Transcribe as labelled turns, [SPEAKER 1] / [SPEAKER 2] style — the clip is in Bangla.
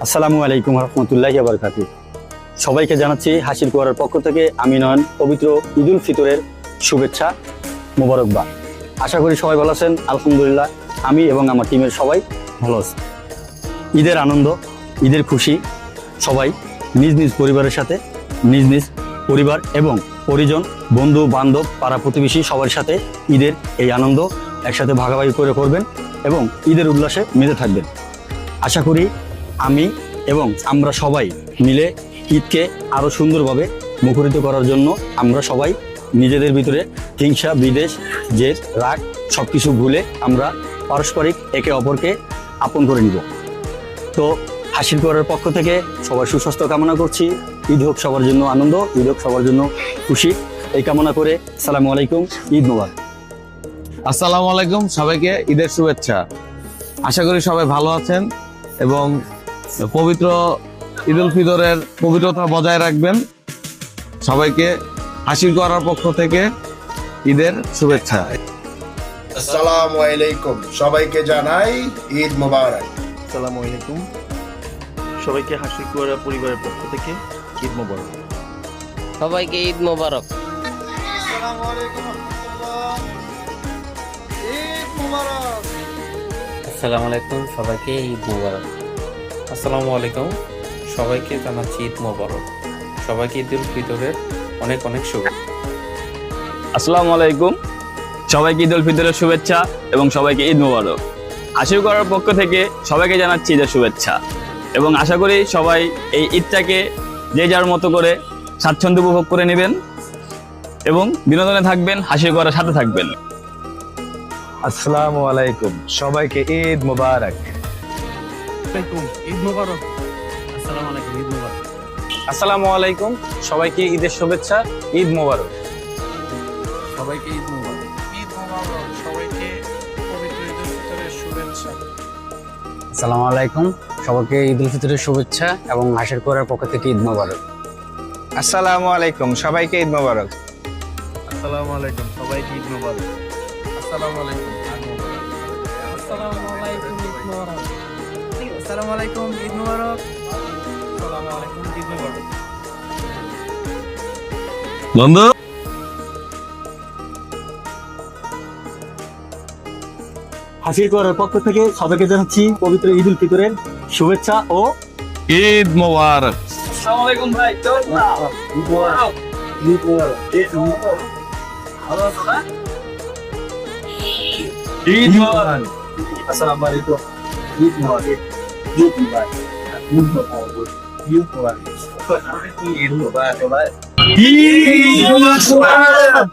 [SPEAKER 1] আসসালামু আলাইকুম রহমতুল্লাহি ওয়া বারাকাতুহু। সবাইকে জানাচ্ছি হাসির কুয়ারার পক্ষ থেকে আমি নয়ন পবিত্র ঈদুল ফিতরের শুভেচ্ছা মোবারকবাদ। আশা করি সবাই ভালো আছেন। আলহামদুলিল্লাহ আমি এবং আমার টিমের সবাই ভালো আছি। ঈদের আনন্দ, ঈদের খুশি সবাই নিজ নিজ পরিবারের সাথে নিজ নিজ পরিবার এবং পরিজন, বন্ধু বান্ধব, পাড়া প্রতিবেশী সবার সাথে ঈদের এই আনন্দ একসাথে ভাগাভাগি করে করবেন এবং ঈদের উল্লাসে মেতে থাকবেন। আশা করি আমি এবং আমরা সবাই মিলে ঈদকে আরও সুন্দরভাবে মুখরিত করার জন্য আমরা সবাই নিজেদের ভিতরে হিংসা, বিদ্বেষ, জেদ, রাগ সব কিছু ভুলে আমরা পারস্পরিক একে অপরকে আপন করে নিব। তো হাসির কুয়ারার পক্ষ থেকে সবার সুস্বাস্থ্য কামনা করছি। ঈদ হোক সবার জন্য আনন্দ, ঈদ হোক সবার জন্য খুশি, এই কামনা করে আসসালামু আলাইকুম, ঈদ মোবারক।
[SPEAKER 2] আসসালামু আলাইকুম, সবাইকে ঈদের শুভেচ্ছা। আশা করি সবাই ভালো আছেন এবং পবিত্র ঈদুল ফিতরের পবিত্রতা বজায় রাখবেন। সবাইকে হাসির কুয়ারার পক্ষ থেকে ঈদের শুভেচ্ছা।
[SPEAKER 3] আসসালামু আলাইকুম, সবাইকে জানাই ঈদ মোবারক।
[SPEAKER 4] আসসালামু আলাইকুম, সবাইকে হাসির কুয়ারা পরিবারের পক্ষ থেকে ঈদ মোবারক।
[SPEAKER 5] সবাইকে ঈদ মোবারক।
[SPEAKER 6] আসসালামু আলাইকুম, সবাইকে ঈদ মোবারক। আসসালামু আলাইকুম, সবাইকে জানাচ্ছি ঈদ মোবারক। সবাইকে ঈদুল ফিতরের অনেক অনেক শুভেচ্ছা।
[SPEAKER 7] আসসালামু আলাইকুম, সবাইকে ঈদুল ফিতরের শুভেচ্ছা এবং সবাইকে ঈদ মোবারক। হাসির কুয়ারার পক্ষ থেকে সবাইকে জানাচ্ছি ঈদের শুভেচ্ছা এবং আশা করি সবাই এই ঈদটাকে যে যার মতো করে স্বাচ্ছন্দ্য উপভোগ করে নেবেন এবং বিনোদনে থাকবেন, হাসির কুয়ারার সাথে থাকবেন।
[SPEAKER 2] আসসালামু আলাইকুম, সবাইকে ঈদ মোবারক।
[SPEAKER 4] ঈদ মোবারক। আসসালামু আলাইকুম, ঈদ মোবারক।
[SPEAKER 7] আসসালামু আলাইকুম, সবাইকে ঈদের শুভেচ্ছা, ঈদ মোবারক।
[SPEAKER 4] সবাইকে ঈদ মোবারক। ঈদ মোবারক, সবাইকে পবিত্র ঈদুল ফিতরের শুভেচ্ছা।
[SPEAKER 8] আসসালামু আলাইকুম, সবাইকে ঈদুল ফিতরের শুভেচ্ছা এবং হাসির কুয়ারার পক্ষ থেকে ঈদ মোবারক।
[SPEAKER 2] আসসালামু আলাইকুম, সবাইকে ঈদ মোবারক।
[SPEAKER 4] আসসালামু আলাইকুম, সবাইকে ঈদ মোবারক। আসসালামু আলাইকুম, ঈদ মোবারক। আসসালামু আলাইকুম, ঈদ মোবারক। আসসালামু আলাইকুম, ঈদ মোবারক। আসসালামু আলাইকুম, ঈদ মোবারক।
[SPEAKER 2] বন্ধু
[SPEAKER 1] হাসির কুয়ারার পক্ষ থেকে সবাইকে জানাচ্ছি পবিত্র ঈদুল ফিতরের শুভেচ্ছা ও
[SPEAKER 2] ঈদ মোবারক।
[SPEAKER 7] আসসালামু আলাইকুম ভাই,
[SPEAKER 2] ঈদ মোবারক।
[SPEAKER 1] আসসালামু আলাইকুম, ঈদ মোবারক। ঈদ মোবারক। ঈদ মোবারক। ঈদ মোবারক। ঈদ মোবারক।
[SPEAKER 2] ঈদ মোবারক।